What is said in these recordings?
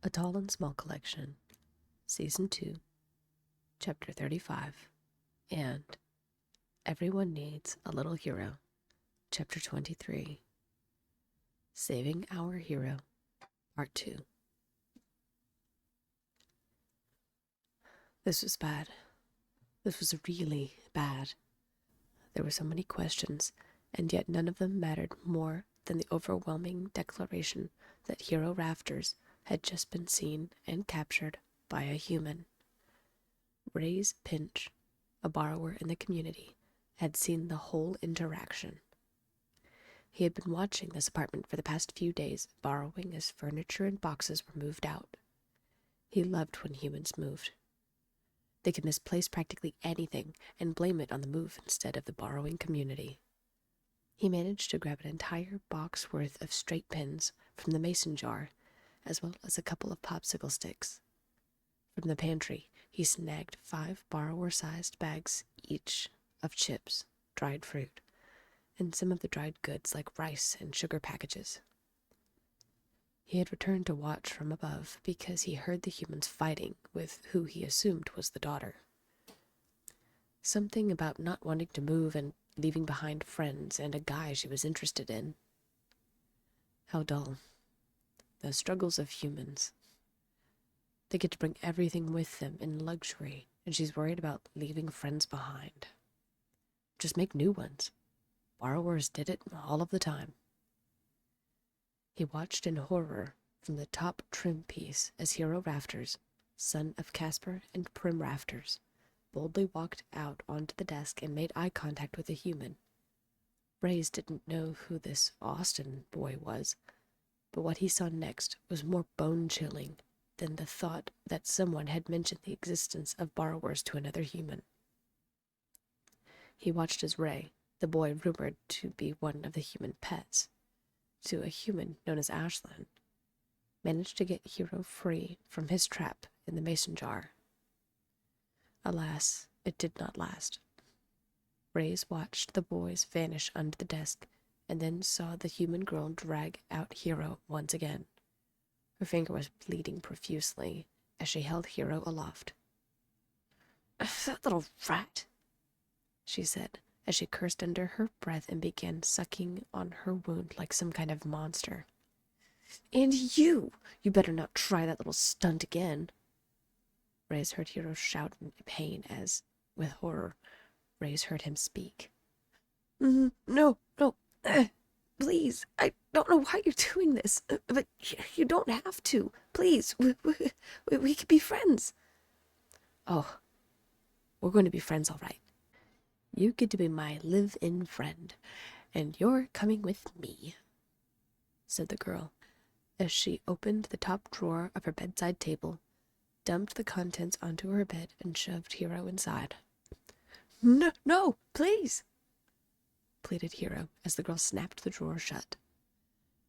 A Tall and Small Collection, Season 2, Chapter 35, and Everyone Needs a Little Hero, Chapter 23, Saving Our Hero, Part 2. This was bad. This was really bad. There were so many questions, and yet none of them mattered more than the overwhelming declaration that Hero Rafters had just been seen and captured by a human. Ray's Pinch, a borrower in the community, had seen the whole interaction. He had been watching this apartment for the past few days, borrowing as furniture and boxes were moved out. He loved when humans moved. They could misplace practically anything and blame it on the move instead of the borrowing community. He managed to grab an entire box worth of straight pins from the mason jar, as well as a couple of popsicle sticks. From the pantry, he snagged 5 borrower-sized bags each of chips, dried fruit, and some of the dried goods like rice and sugar packages. He had returned to watch from above because he heard the humans fighting with who he assumed was the daughter. Something about not wanting to move and leaving behind friends and a guy she was interested in. How dull. The struggles of humans. They get to bring everything with them in luxury, and she's worried about leaving friends behind. Just make new ones. Borrowers did it all of the time. He watched in horror from the top trim piece as Hero Rafters, son of Casper and Prim Rafters, boldly walked out onto the desk and made eye contact with a human. Rays didn't know who this Austin boy was, but what he saw next was more bone-chilling than the thought that someone had mentioned the existence of borrowers to another human. He watched as Ray, the boy rumored to be one of the human pets, to a human known as Ashlynn, managed to get Hero free from his trap in the mason jar. Alas, it did not last. Rays watched the boys vanish under the desk and then saw the human girl drag out Hero once again. Her finger was bleeding profusely as she held Hero aloft. "That little rat," she said, as she cursed under her breath and began sucking on her wound like some kind of monster. "And you better not try that little stunt again." Rays heard Hero shout in pain as, with horror, Rays heard him speak. No, please, I don't know why you're doing this, but you don't have to. Please, we could be friends." "Oh, we're going to be friends, all right. You get to be my live-in friend, and you're coming with me," said the girl, as she opened the top drawer of her bedside table, dumped the contents onto her bed, and shoved Hero inside. No, please," pleaded Hero as the girl snapped the drawer shut.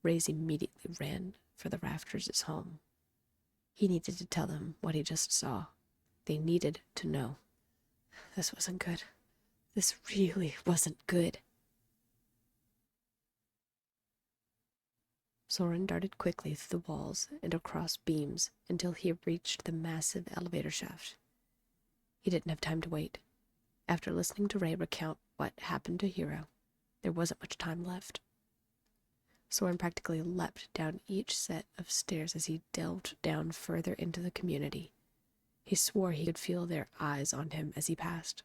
Rays immediately ran for the Rafters' home. He needed to tell them what he just saw. They needed to know. This wasn't good. This really wasn't good. Soren darted quickly through the walls and across beams until he reached the massive elevator shaft. He didn't have time to wait. After listening to Ray recount what happened to Hero, there wasn't much time left. Soren practically leapt down each set of stairs as he delved down further into the community. He swore he could feel their eyes on him as he passed.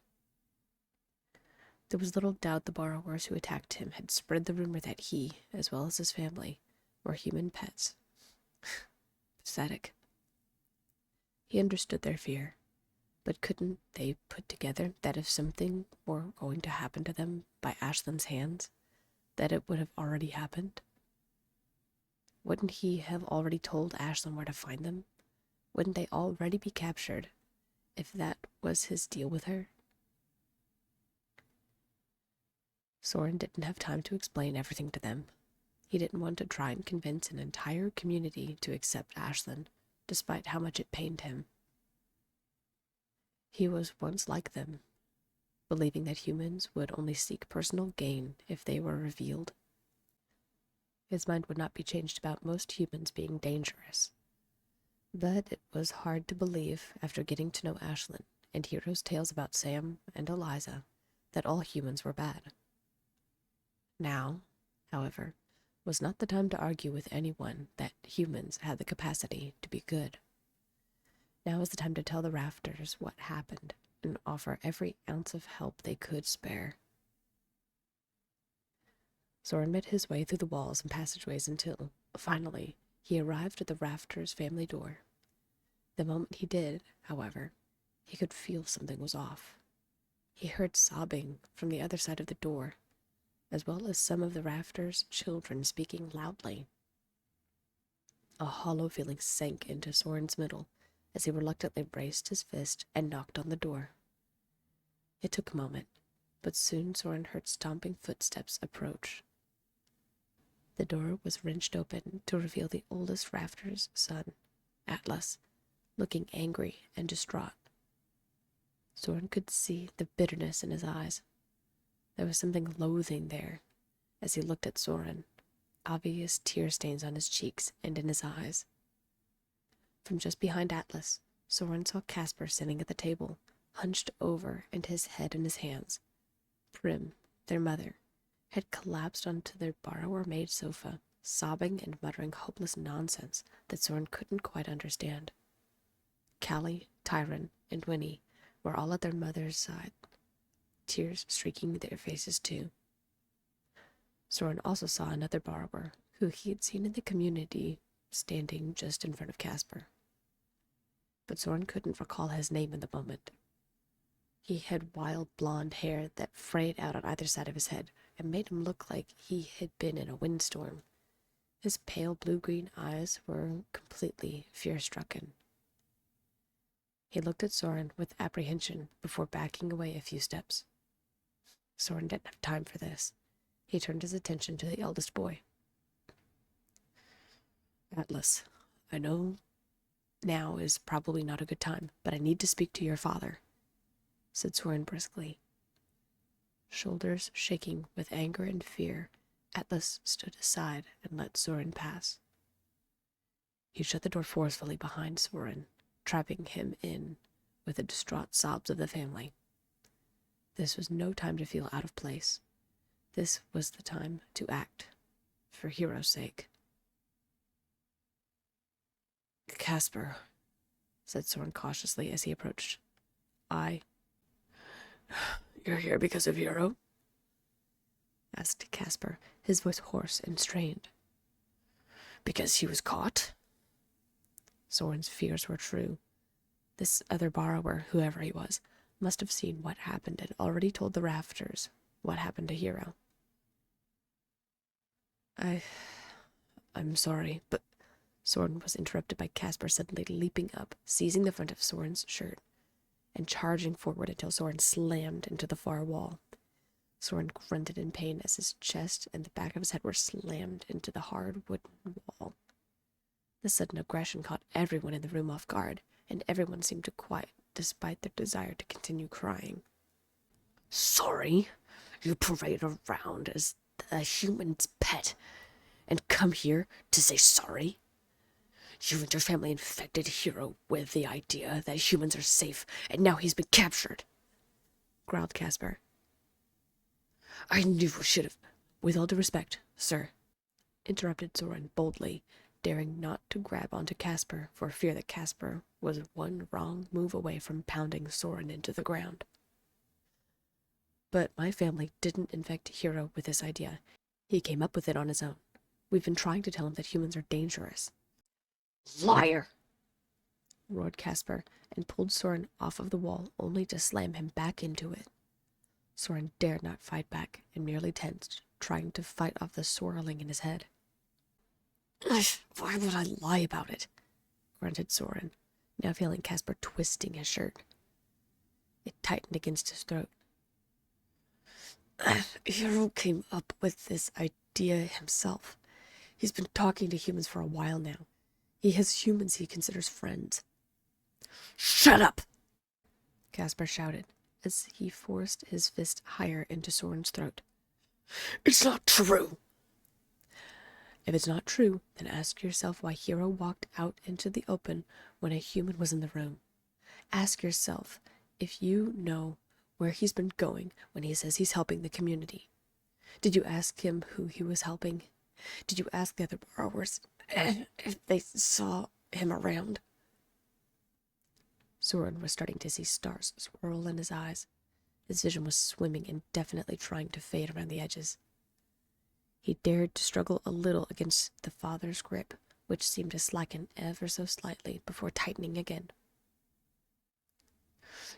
There was little doubt the borrowers who attacked him had spread the rumor that he, as well as his family, were human pets. Pathetic. He understood their fear, but couldn't they put together that if something were going to happen to them by Ashlynn's hands, that it would have already happened? Wouldn't he have already told Ashlynn where to find them? Wouldn't they already be captured, if that was his deal with her? Soren didn't have time to explain everything to them. He didn't want to try and convince an entire community to accept Ashlynn, despite how much it pained him. He was once like them, believing that humans would only seek personal gain if they were revealed. His mind would not be changed about most humans being dangerous. But it was hard to believe, after getting to know Ashlynn and Hero's tales about Sam and Eliza, that all humans were bad. Now, however, was not the time to argue with anyone that humans had the capacity to be good. Now was the time to tell the Rafters what happened and offer every ounce of help they could spare. Soren made his way through the walls and passageways until, finally, he arrived at the Rafters family door. The moment he did, however, he could feel something was off. He heard sobbing from the other side of the door, as well as some of the Rafters' children speaking loudly. A hollow feeling sank into Soren's middle as he reluctantly braced his fist and knocked on the door. It took a moment, but soon Soren heard stomping footsteps approach. The door was wrenched open to reveal the oldest Rafters' son, Atlas, looking angry and distraught. Soren could see the bitterness in his eyes. There was something loathing there as he looked at Soren, obvious tear stains on his cheeks and in his eyes. From just behind Atlas, Soren saw Casper sitting at the table, hunched over and his head in his hands. Prim, their mother, had collapsed onto their borrower-made sofa, sobbing and muttering hopeless nonsense that Soren couldn't quite understand. Callie, Tyron, and Winnie were all at their mother's side, tears streaking their faces too. Soren also saw another borrower, who he had seen in the community, standing just in front of Casper. But Soren couldn't recall his name in the moment. He had wild blonde hair that frayed out on either side of his head and made him look like he had been in a windstorm. His pale blue-green eyes were completely fear-stricken. He looked at Soren with apprehension before backing away a few steps. Soren didn't have time for this. He turned his attention to the eldest boy. Atlas, I know now is probably not a good time, but I need to speak to your father, said Soren briskly. Shoulders shaking with anger and fear, Atlas stood aside and let Soren pass. He shut the door forcefully behind Soren, trapping him in with the distraught sobs of the family. This was no time to feel out of place. This was the time to act, for Hero's sake. Casper, said Soren cautiously as he approached. You're here because of Hero? Asked Casper, his voice hoarse and strained. Because he was caught? Soren's fears were true. This other borrower, whoever he was, must have seen what happened and already told the Rafters what happened to Hero. I'm sorry, but Soren was interrupted by Casper suddenly leaping up, seizing the front of Soren's shirt, and charging forward until Soren slammed into the far wall. Soren grunted in pain as his chest and the back of his head were slammed into the hard wooden wall. The sudden aggression caught everyone in the room off guard, and everyone seemed to quiet despite their desire to continue crying. Sorry? You parade around as a human's pet and come here to say sorry? You and your family infected Hero with the idea that humans are safe, and now he's been captured, growled Casper. I knew we should have. With all due respect, sir, interrupted Soren boldly, daring not to grab onto Casper for fear that Casper was one wrong move away from pounding Soren into the ground. But my family didn't infect Hero with this idea. He came up with it on his own. We've been trying to tell him that humans are dangerous. Liar! Roared Casper, and pulled Soren off of the wall, only to slam him back into it. Soren dared not fight back, and merely tensed, trying to fight off the swirling in his head. Why would I lie about it? Grunted Soren, now feeling Casper twisting his shirt. It tightened against his throat. Hero came up with this idea himself. He's been talking to humans for a while now. He has humans he considers friends. Shut up! Casper shouted, as he forced his fist higher into Soren's throat. It's not true. If it's not true, then ask yourself why Hero walked out into the open when a human was in the room. Ask yourself if you know where he's been going when he says he's helping the community. Did you ask him who he was helping? Did you ask the other borrowers if they saw him around? Soren was starting to see stars swirl in his eyes. His vision was swimming and definitely trying to fade around the edges. He dared to struggle a little against the father's grip, which seemed to slacken ever so slightly before tightening again.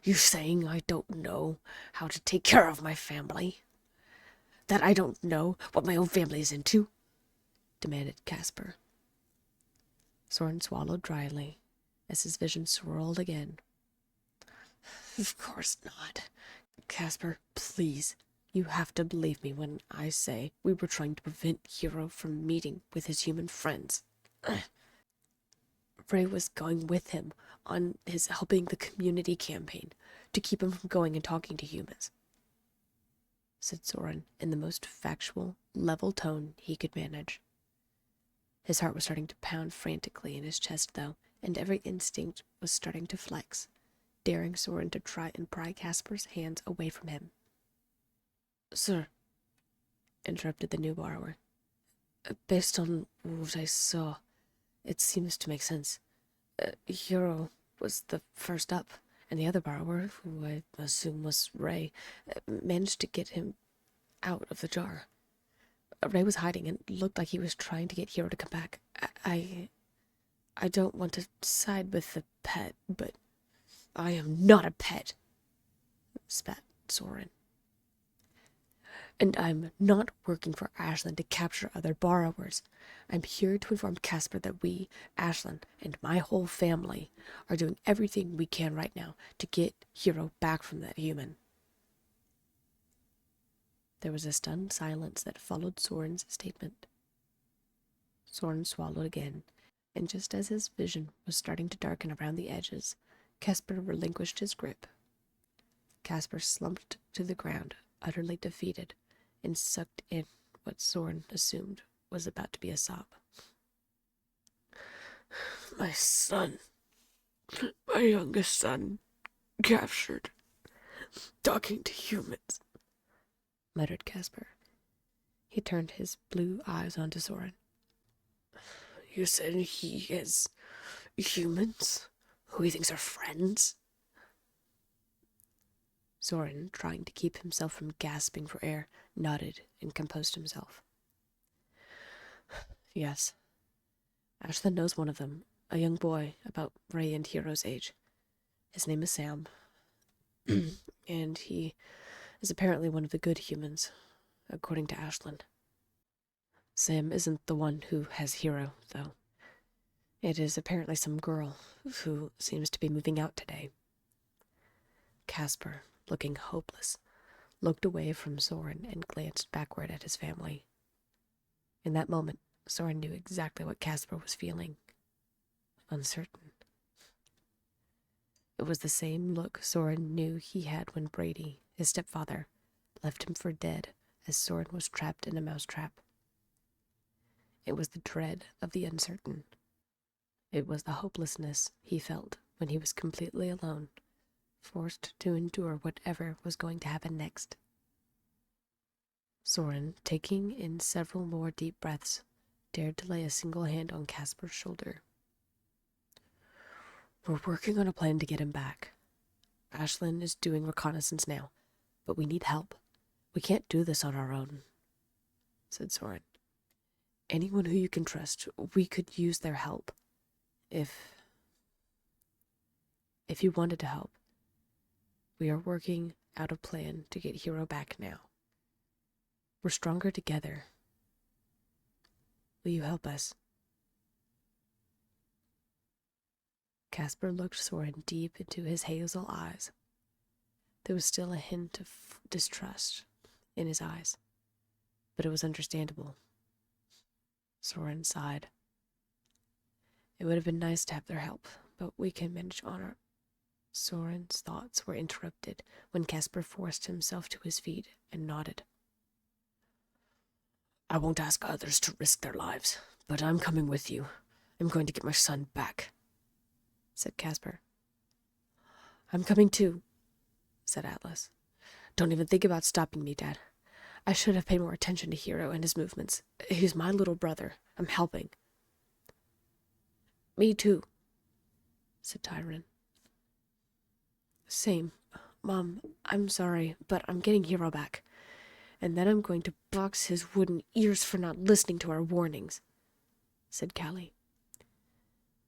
You saying I don't know how to take care of my family? That I don't know what my own family is into? Demanded Casper. Soren swallowed dryly as his vision swirled again. Of course not. Casper, please. You have to believe me when I say we were trying to prevent Hero from meeting with his human friends. Ray was going with him on his helping the community campaign to keep him from going and talking to humans, said Soren in the most factual, level tone he could manage. His heart was starting to pound frantically in his chest, though, and every instinct was starting to flex, daring Soren to try and pry Casper's hands away from him. Sir, interrupted the new borrower, based on what I saw, it seems to make sense. Hero was the first up, and the other borrower, who I assume was Ray, managed to get him out of the jar. Ray was hiding and looked like he was trying to get Hero to come back. I don't want to side with the pet, but I am not a pet, spat Soren. And I'm not working for Ashlynn to capture other borrowers. I'm here to inform Casper that we, Ashlynn, and my whole family, are doing everything we can right now to get Hero back from that human. There was a stunned silence that followed Soren's statement. Soren swallowed again, and just as his vision was starting to darken around the edges, Casper relinquished his grip. Casper slumped to the ground, utterly defeated, and sucked in what Soren assumed was about to be a sob. My son, my youngest son, captured, talking to humans, muttered Casper. He turned his blue eyes onto Soren. You said he has humans who he thinks are friends? Soren, trying to keep himself from gasping for air, nodded and composed himself. Yes. Ashlynn knows one of them, a young boy about Ray and Hero's age. His name is Sam, and he is apparently one of the good humans, according to Ashlynn. Sam isn't the one who has Hero, though. It is apparently some girl who seems to be moving out today. Casper, looking hopeless, looked away from Soren and glanced backward at his family. In that moment, Soren knew exactly what Casper was feeling. Uncertain. It was the same look Soren knew he had when Brady, his stepfather, left him for dead as Soren was trapped in a mousetrap. It was the dread of the uncertain. It was the hopelessness he felt when he was completely alone, forced to endure whatever was going to happen next. Soren, taking in several more deep breaths, dared to lay a single hand on Casper's shoulder. We're working on a plan to get him back. Ashlynn is doing reconnaissance now, but we need help. We can't do this on our own, said Soren. Anyone who you can trust, we could use their help. If you wanted to help. We are working out a plan to get Hero back now. We're stronger together. Will you help us? Casper looked Soren deep into his hazel eyes. There was still a hint of distrust in his eyes, but it was understandable. Soren sighed. It would have been nice to have their help, but we can manage on our... Soren's thoughts were interrupted when Casper forced himself to his feet and nodded. I won't ask others to risk their lives, but I'm coming with you. I'm going to get my son back, said Casper. I'm coming too, said Atlas. Don't even think about stopping me, Dad. I should have paid more attention to Hero and his movements. He's my little brother. I'm helping. Me too, said Tyron. Same. Mom, I'm sorry, but I'm getting Hero back. And then I'm going to box his wooden ears for not listening to our warnings, said Callie.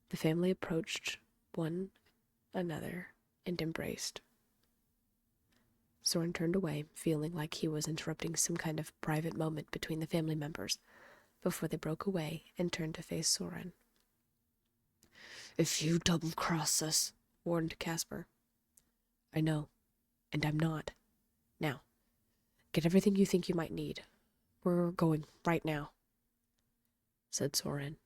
The family approached one another and embraced. Soren turned away, feeling like he was interrupting some kind of private moment between the family members, before they broke away and turned to face Soren. If you double-cross us, warned Casper. I know, and I'm not. Now, get everything you think you might need. We're going right now, said Soren.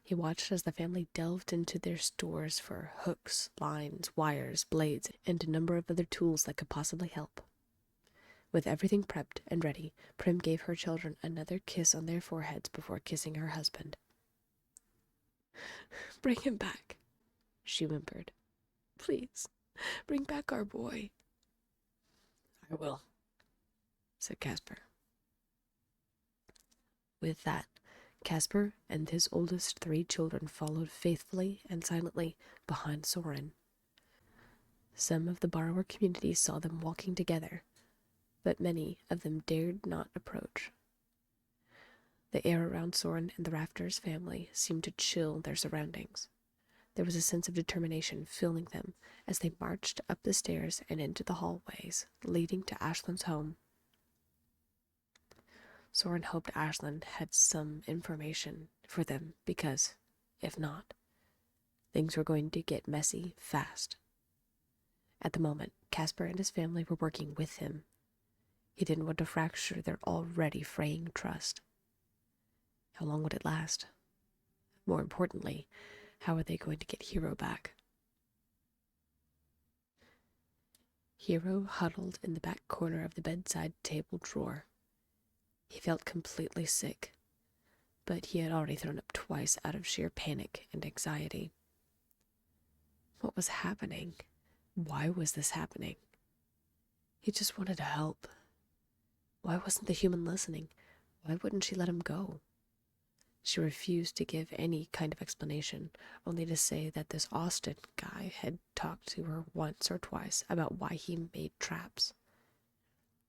He watched as the family delved into their stores for hooks, lines, wires, blades, and a number of other tools that could possibly help. With everything prepped and ready, Prim gave her children another kiss on their foreheads before kissing her husband. Bring him back, she whimpered. Please, bring back our boy. I will, said Casper. With that, Casper and his oldest 3 children followed faithfully and silently behind Soren. Some of the borrower community saw them walking together, but many of them dared not approach. The air around Soren and the Rafters family seemed to chill their surroundings. There was a sense of determination filling them as they marched up the stairs and into the hallways leading to Ashlynn's home. Soren hoped Ashlynn had some information for them because, if not, things were going to get messy fast. At the moment, Casper and his family were working with him. He didn't want to fracture their already fraying trust. How long would it last? More importantly, how were they going to get Hero back? Hero huddled in the back corner of the bedside table drawer. He felt completely sick, but he had already thrown up twice out of sheer panic and anxiety. What was happening? Why was this happening? He just wanted to help. Why wasn't the human listening? Why wouldn't she let him go? She refused to give any kind of explanation, only to say that this Austin guy had talked to her once or twice about why he made traps.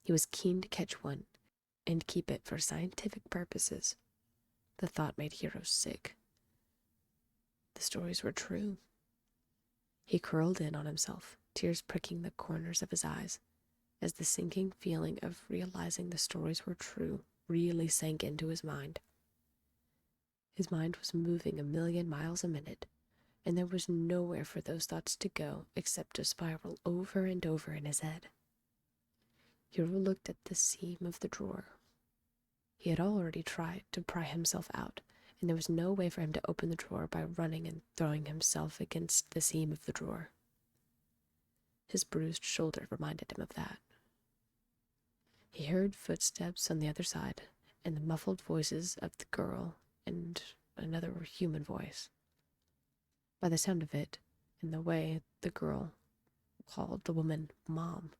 He was keen to catch one and keep it for scientific purposes. The thought made Hero sick. The stories were true. He curled in on himself, tears pricking the corners of his eyes, as the sinking feeling of realizing the stories were true really sank into his mind. His mind was moving 1,000,000 miles a minute, and there was nowhere for those thoughts to go except to spiral over and over in his head. Hero looked at the seam of the drawer. He had already tried to pry himself out, and there was no way for him to open the drawer by running and throwing himself against the seam of the drawer. His bruised shoulder reminded him of that. He heard footsteps on the other side, and the muffled voices of the girl and another human voice. By the sound of it, and the way the girl called the woman Mom,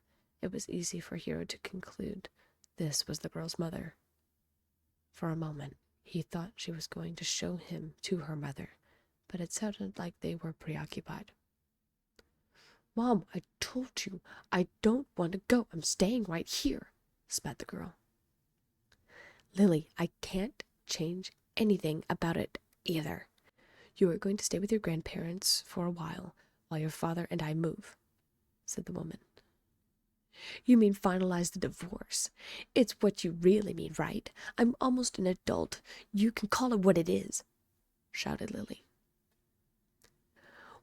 it was easy for Hero to conclude this was the girl's mother. For a moment, he thought she was going to show him to her mother, but it sounded like they were preoccupied. Mom, I told you, I don't want to go. I'm staying right here, spat the girl. Lily, I can't change anything about it either. You are going to stay with your grandparents for a while your father and I move, said the woman. You mean finalize the divorce? It's what you really mean, right? I'm almost an adult. You can call it what it is, shouted Lily.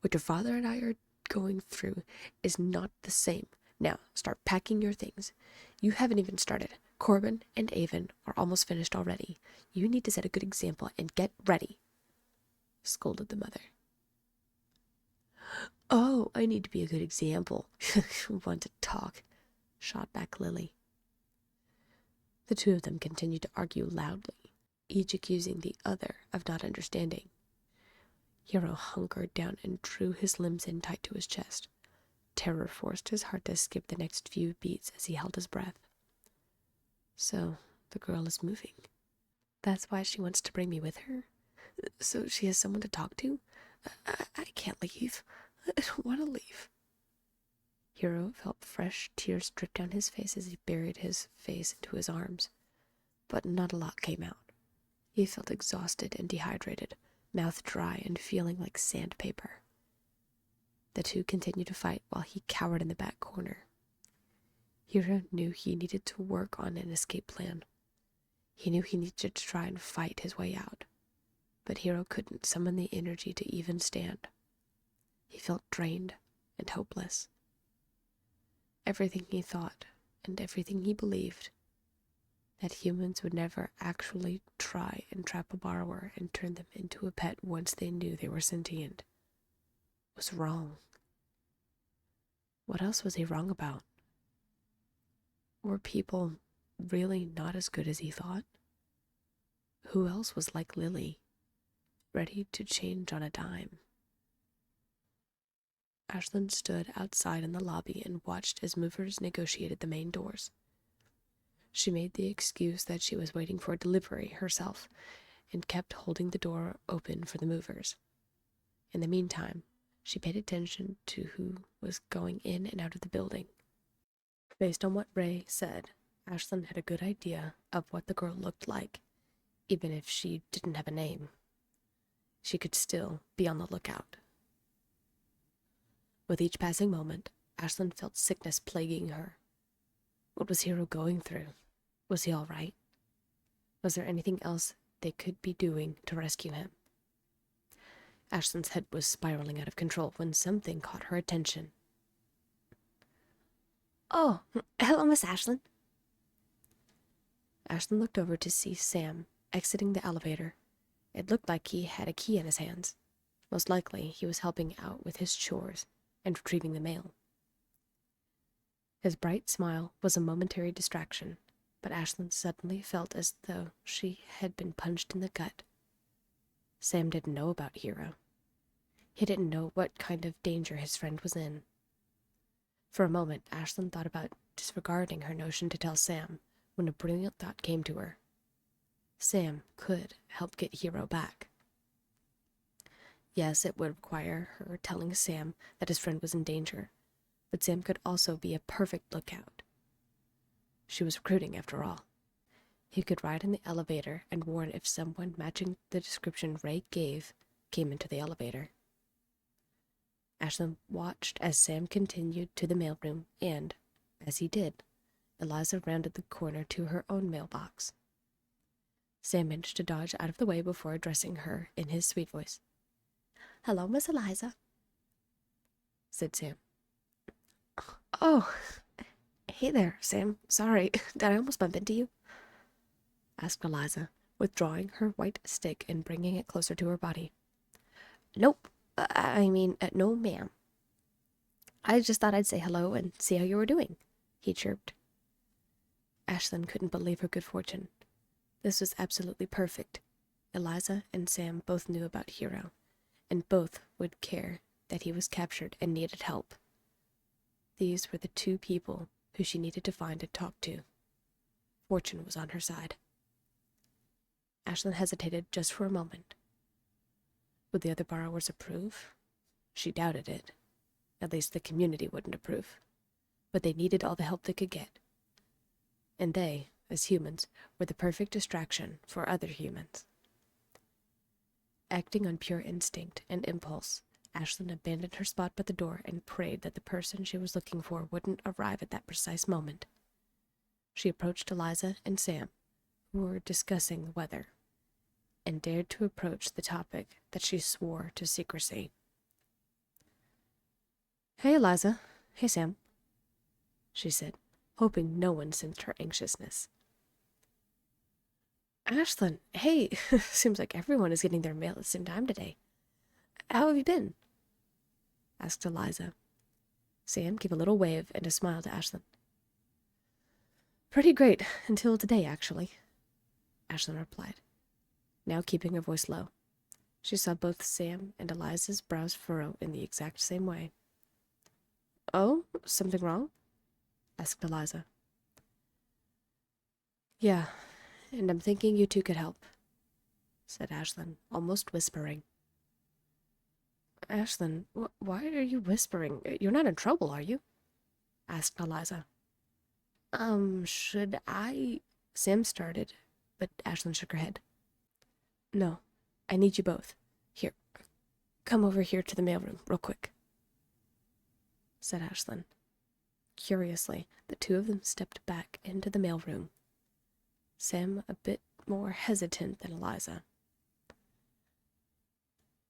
What your father and I are going through is not the same. Now, start packing your things. You haven't even started. Corbin and Avon are almost finished already. You need to set a good example and get ready, scolded the mother. Oh, I need to be a good example. Want to talk, shot back Lily. The two of them continued to argue loudly, each accusing the other of not understanding. Hero hunkered down and drew his limbs in tight to his chest. Terror forced his heart to skip the next few beats as he held his breath. So, the girl is moving. That's why she wants to bring me with her? So she has someone to talk to? I can't leave. I don't want to leave. Hero felt fresh tears drip down his face as he buried his face into his arms. But not a lot came out. He felt exhausted and dehydrated, mouth dry and feeling like sandpaper. The two continued to fight while he cowered in the back corner. Hero knew he needed to work on an escape plan. He knew he needed to try and fight his way out. But Hero couldn't summon the energy to even stand. He felt drained and hopeless. Everything he thought and everything he believed, that humans would never actually try and trap a borrower and turn them into a pet once they knew they were sentient, was wrong. What else was he wrong about? Were people really not as good as he thought? Who else was like Lily, ready to change on a dime? Ashlynn stood outside in the lobby and watched as movers negotiated the main doors. She made the excuse that she was waiting for a delivery herself and kept holding the door open for the movers. In the meantime, she paid attention to who was going in and out of the building. Based on what Ray said, Ashlynn had a good idea of what the girl looked like, even if she didn't have a name. She could still be on the lookout. With each passing moment, Ashlynn felt sickness plaguing her. What was Hero going through? Was he all right? Was there anything else they could be doing to rescue him? Ashlynn's head was spiraling out of control when something caught her attention. Oh, hello, Miss Ashlynn. Ashlynn looked over to see Sam exiting the elevator. It looked like he had a key in his hands. Most likely, he was helping out with his chores and retrieving the mail. His bright smile was a momentary distraction, but Ashlynn suddenly felt as though she had been punched in the gut. Sam didn't know about Hero. He didn't know what kind of danger his friend was in. For a moment, Ashlynn thought about disregarding her notion to tell Sam when a brilliant thought came to her. Sam could help get Hero back. Yes, it would require her telling Sam that his friend was in danger, but Sam could also be a perfect lookout. She was recruiting, after all. He could ride in the elevator and warn if someone matching the description Ray gave came into the elevator. Ashlynn watched as Sam continued to the mailroom, and, as he did, Eliza rounded the corner to her own mailbox. Sam managed to dodge out of the way before addressing her in his sweet voice. Hello, Miss Eliza, said Sam. Oh, hey there, Sam. Sorry, did I almost bump into you? Asked Eliza, withdrawing her white stick and bringing it closer to her body. Nope. No, ma'am. I just thought I'd say hello and see how you were doing, he chirped. Ashlynn couldn't believe her good fortune. This was absolutely perfect. Eliza and Sam both knew about Hero, and both would care that he was captured and needed help. These were the two people who she needed to find and talk to. Fortune was on her side. Ashlynn hesitated just for a moment. Would the other borrowers approve? She doubted it. At least the community wouldn't approve. But they needed all the help they could get. And they, as humans, were the perfect distraction for other humans. Acting on pure instinct and impulse, Ashlynn abandoned her spot by the door and prayed that the person she was looking for wouldn't arrive at that precise moment. She approached Eliza and Sam, who were discussing the weather, and dared to approach the topic that she swore to secrecy. "Hey, Eliza. Hey, Sam," she said, hoping no one sensed her anxiousness. "Ashlynn, hey, seems like everyone is getting their mail at the same time today. How have you been?" asked Eliza. Sam gave a little wave and a smile to Ashlynn. Pretty great, until today, actually, Ashlynn replied, now keeping her voice low. She saw both Sam and Eliza's brows furrow in the exact same way. Oh, something wrong? Asked Eliza. Yeah, and I'm thinking you two could help, said Ashlynn, almost whispering. Ashlynn, why are you whispering? You're not in trouble, are you? Asked Eliza. Should I? Sam started, but Ashlynn shook her head. No, I need you both. Here, come over here to the mailroom, real quick, said Ashlynn. Curiously, the two of them stepped back into the mailroom. Sam a bit more hesitant than Eliza.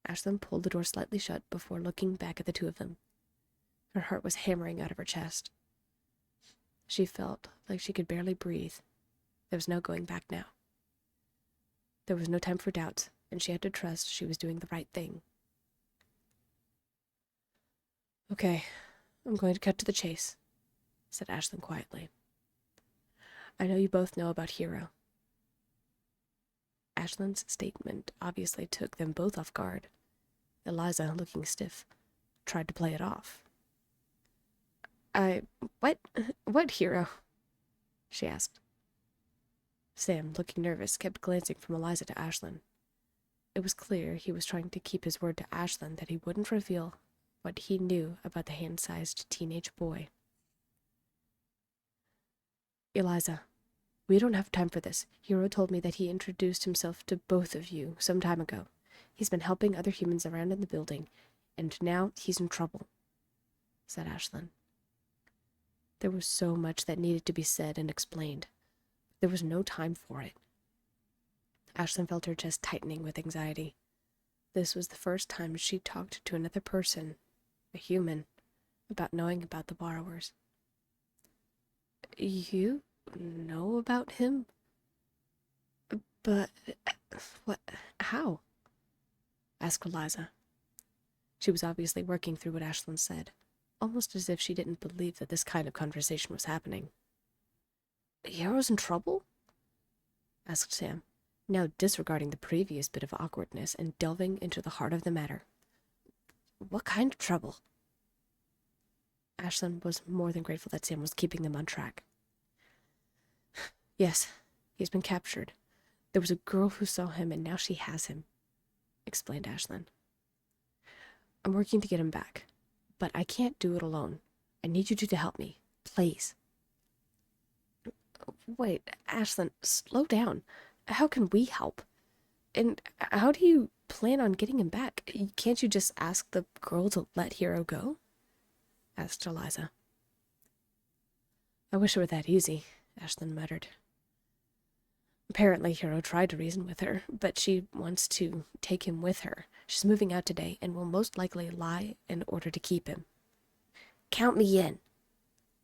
Ashlynn pulled the door slightly shut before looking back at the two of them. Her heart was hammering out of her chest. She felt like she could barely breathe. There was no going back now. There was no time for doubts, and she had to trust she was doing the right thing. Okay, I'm going to cut to the chase, said Ashlynn quietly. I know you both know about Hero. Ashlynn's statement obviously took them both off guard. Eliza, looking stiff, tried to play it off. What Hero? She asked. Sam, looking nervous, kept glancing from Eliza to Ashlynn. It was clear he was trying to keep his word to Ashlynn that he wouldn't reveal what he knew about the hand-sized teenage boy. Eliza, we don't have time for this. Hero told me that he introduced himself to both of you some time ago. He's been helping other humans around in the building, and now he's in trouble, said Ashlynn. There was so much that needed to be said and explained. There was no time for it. Ashlynn felt her chest tightening with anxiety. This was the first time she talked to another person, a human, about knowing about the borrowers. You know about him? But what? How? Asked Eliza. She was obviously working through what Ashlynn said, almost as if she didn't believe that this kind of conversation was happening. Hero's in trouble? Asked Sam, now disregarding the previous bit of awkwardness and delving into the heart of the matter. What kind of trouble? Ashlynn was more than grateful that Sam was keeping them on track. Yes, he's been captured. There was a girl who saw him, and now she has him, explained Ashlynn. I'm working to get him back, but I can't do it alone. I need you two to help me, please. Wait, Ashlynn, slow down. How can we help? And how do you plan on getting him back? Can't you just ask the girl to let Hero go? Asked Eliza. I wish it were that easy, Ashlynn muttered. Apparently Hero tried to reason with her, but she wants to take him with her. She's moving out today and will most likely lie in order to keep him. Count me in,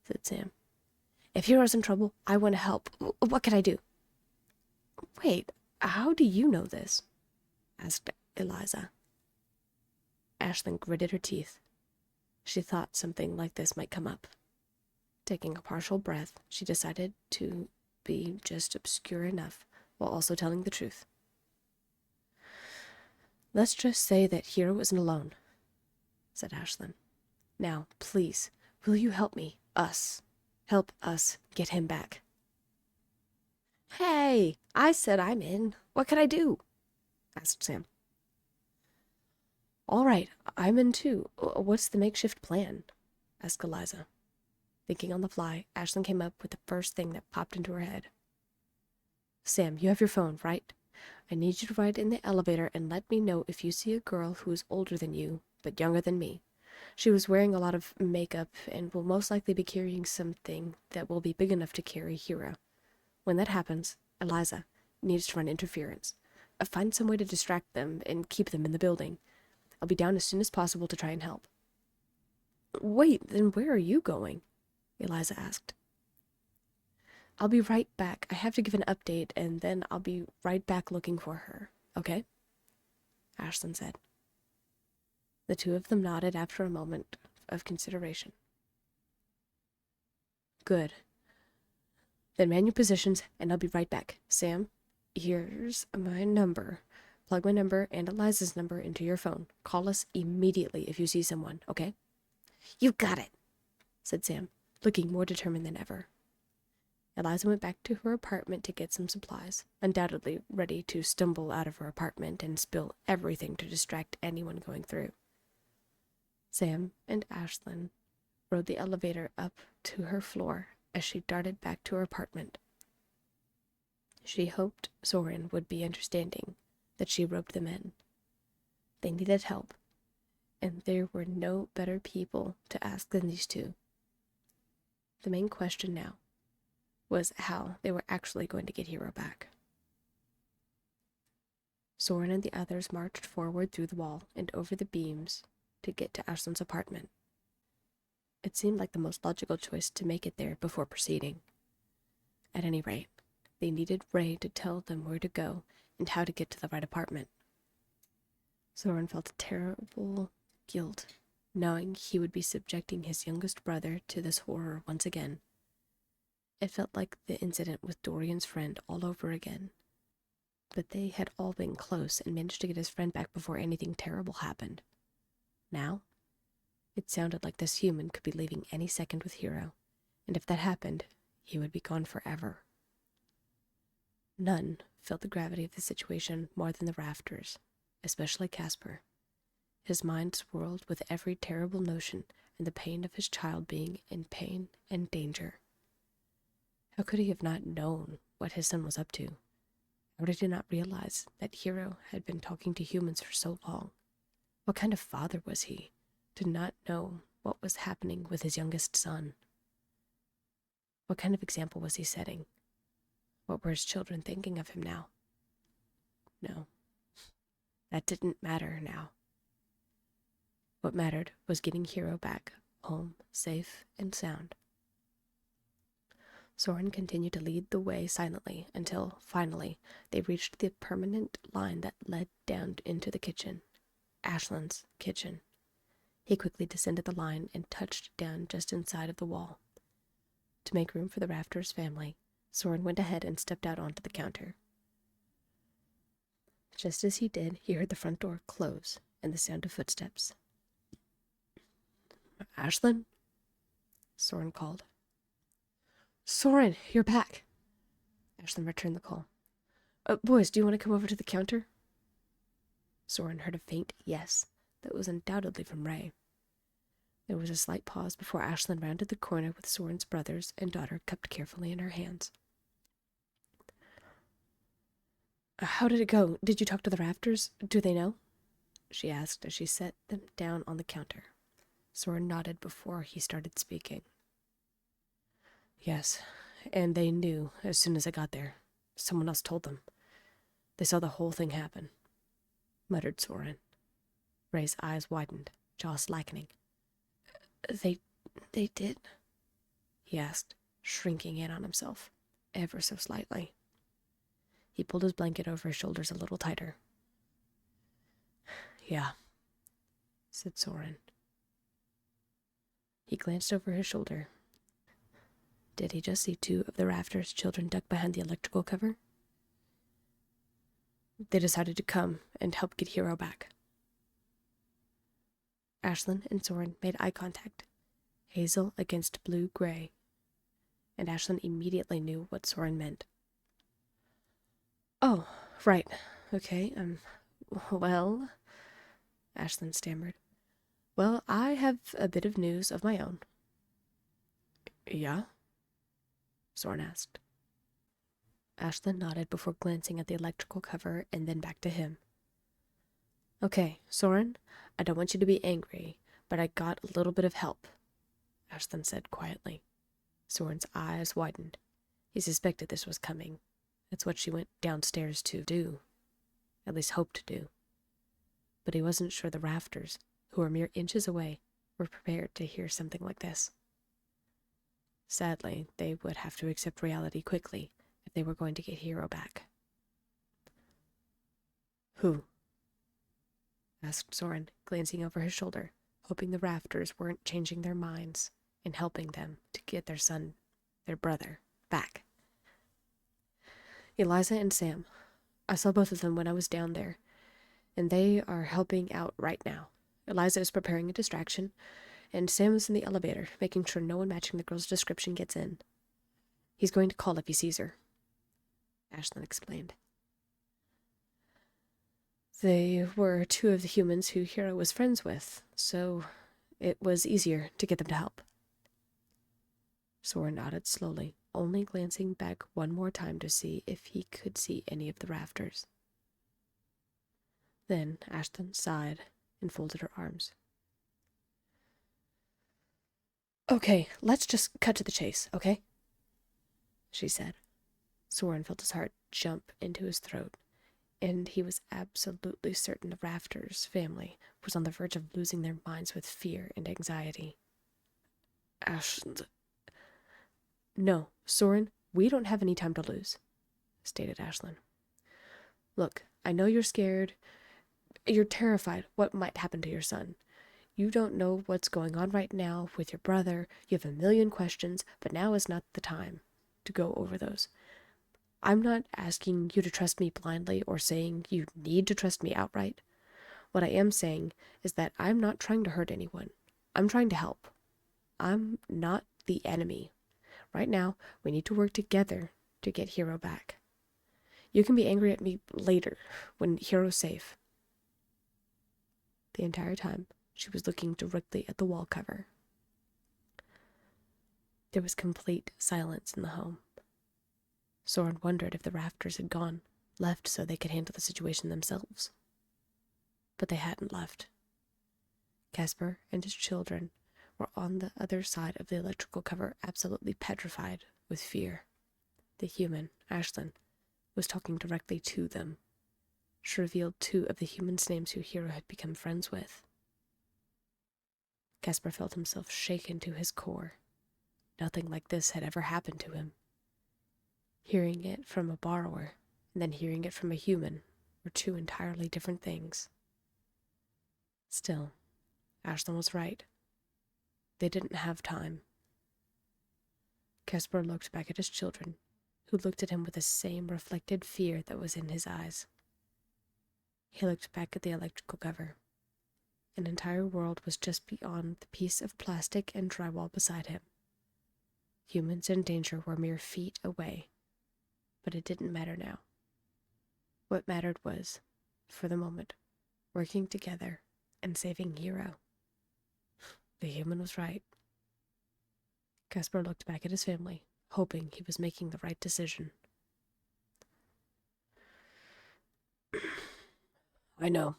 said Sam. If Hero's in trouble, I want to help. What can I do? Wait, how do you know this? Asked Eliza. Ashlynn gritted her teeth. She thought something like this might come up. Taking a partial breath, she decided to be just obscure enough while also telling the truth. Let's just say that Hero isn't alone, said Ashlynn. Now, please, will you help me? Help us get him back. Hey, I said I'm in. What can I do? Asked Sam. All right, I'm in too. What's the makeshift plan? Asked Eliza. Thinking on the fly, Ashlynn came up with the first thing that popped into her head. Sam, you have your phone, right? I need you to ride in the elevator and let me know if you see a girl who is older than you, but younger than me. She was wearing a lot of makeup and will most likely be carrying something that will be big enough to carry Hero. When that happens, Eliza needs to run interference. Find some way to distract them and keep them in the building. I'll be down as soon as possible to try and help. Wait, then where are you going? Eliza asked. I'll be right back. I have to give an update, and then I'll be right back looking for her, okay? Ashlynn said. The two of them nodded after a moment of consideration. Good. Then man your positions, and I'll be right back. Sam, here's my number. Plug my number and Eliza's number into your phone. Call us immediately if you see someone, okay? You got it, said Sam, looking more determined than ever. Eliza went back to her apartment to get some supplies, undoubtedly ready to stumble out of her apartment and spill everything to distract anyone going through. Sam and Ashlynn rode the elevator up to her floor as she darted back to her apartment. She hoped Soren would be understanding that she roped them in. They needed help, and there were no better people to ask than these two. The main question now was how they were actually going to get Hero back. Soren and the others marched forward through the wall and over the beams to get to Ashlynn's apartment. It seemed like the most logical choice to make it there before proceeding. At any rate, they needed Ray to tell them where to go and how to get to the right apartment. Soren felt a terrible guilt, knowing he would be subjecting his youngest brother to this horror once again. It felt like the incident with Dorian's friend all over again. But they had all been close and managed to get his friend back before anything terrible happened. Now, it sounded like this human could be leaving any second with Hero, and if that happened, he would be gone forever. None felt the gravity of the situation more than the Rafters, especially Casper. His mind swirled with every terrible notion and the pain of his child being in pain and danger. How could he have not known what his son was up to? How did he not realize that Hero had been talking to humans for so long? What kind of father was he to not know what was happening with his youngest son? What kind of example was he setting? What were his children thinking of him now? No, that didn't matter now. What mattered was getting Hero back home, safe and sound. Soren continued to lead the way silently until, finally, they reached the permanent line that led down into the kitchen, Ashlynn's kitchen. He quickly descended the line and touched down just inside of the wall. To make room for the Rafters family, Soren went ahead and stepped out onto the counter. Just as he did, he heard the front door close and the sound of footsteps. "Ashlynn?" Soren called. "Soren, you're back." Ashlynn returned the call. "Boys, do you want to come over to the counter?" Soren heard a faint yes that was undoubtedly from Ray. There was a slight pause before Ashlynn rounded the corner with Soren's brothers and daughter cupped carefully in her hands. "How did it go? Did you talk to the Rafters? Do they know?" she asked as she set them down on the counter. Soren nodded before he started speaking. "Yes, and they knew as soon as I got there. Someone else told them. They saw the whole thing happen," muttered Soren. Ray's eyes widened, jaw slackening. They did?" he asked, shrinking in on himself, ever so slightly. He pulled his blanket over his shoulders a little tighter. "Yeah," said Soren. He glanced over his shoulder. Did he just see two of the Rafters' children duck behind the electrical cover? They decided to come and help get Hero back. Ashlynn and Soren made eye contact, hazel against blue-gray, and Ashlynn immediately knew what Soren meant. "Oh, right. Okay, well," Ashlynn stammered. "Well, I have a bit of news of my own." "Yeah?" Soren asked. Ashlynn nodded before glancing at the electrical cover and then back to him. "Okay, Soren, I don't want you to be angry, but I got a little bit of help," Ashlynn said quietly. Soren's eyes widened. He suspected this was coming. That's what she went downstairs to do. At least hoped to do. But he wasn't sure the Rafters, who were mere inches away, were prepared to hear something like this. Sadly, they would have to accept reality quickly if they were going to get Hero back. "Who?" asked Soren, glancing over his shoulder, hoping the Rafters weren't changing their minds and helping them to get their son, their brother, back. Eliza and Sam. I saw both of them when I was down there, and they are helping out right now. Eliza is preparing a distraction, and Sam is in the elevator, making sure no one matching the girl's description gets in. He's going to call if he sees her, Ashlynn explained. They were two of the humans who Hero was friends with, so it was easier to get them to help. Soren nodded slowly, only glancing back one more time to see if he could see any of the rafters. Then Ashlynn sighed and folded her arms. Okay, let's just cut to the chase, okay? She said. Soren felt his heart jump into his throat, and he was absolutely certain the Rafters family was on the verge of losing their minds with fear and anxiety. Ashlynn. No, Soren, we don't have any time to lose, stated Ashlynn. Look, I know you're scared. You're terrified what might happen to your son. You don't know what's going on right now with your brother. You have a million questions, but now is not the time to go over those. I'm not asking you to trust me blindly or saying you need to trust me outright. What I am saying is that I'm not trying to hurt anyone. I'm trying to help. I'm not the enemy. Right now, we need to work together to get Hero back. You can be angry at me later, when Hero's safe. The entire time, she was looking directly at the wall cover. There was complete silence in the home. Soren wondered if the Rafters had gone, left so they could handle the situation themselves. But they hadn't left. Casper and his children were on the other side of the electrical cover, absolutely petrified with fear. The human, Ashlynn, was talking directly to them. She revealed two of the humans' names who Hero had become friends with. Casper felt himself shaken to his core. Nothing like this had ever happened to him. Hearing it from a borrower, and then hearing it from a human, were two entirely different things. Still, Ashlynn was right. They didn't have time. Casper looked back at his children, who looked at him with the same reflected fear that was in his eyes. He looked back at the electrical cover. An entire world was just beyond the piece of plastic and drywall beside him. Humans in danger were mere feet away, but it didn't matter now. What mattered was, for the moment, working together and saving Hero. The human was right. Casper looked back at his family, hoping he was making the right decision. I know,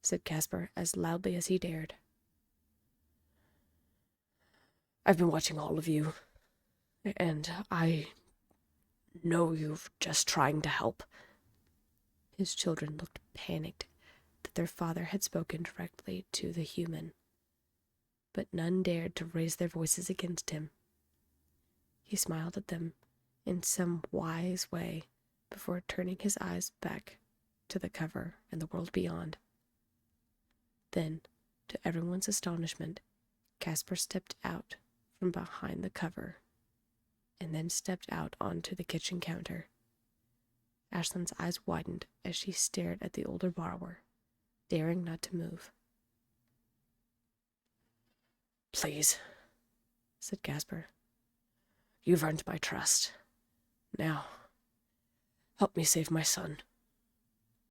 said Casper as loudly as he dared. I've been watching all of you, and I know you're just trying to help. His children looked panicked that their father had spoken directly to the human, but none dared to raise their voices against him. He smiled at them in some wise way before turning his eyes back to the cover and the world beyond. Then, to everyone's astonishment, Casper stepped out from behind the cover and then stepped out onto the kitchen counter. Ashlynn's eyes widened as she stared at the older borrower, daring not to move. Please, said Casper. You've earned my trust. Now, help me save my son.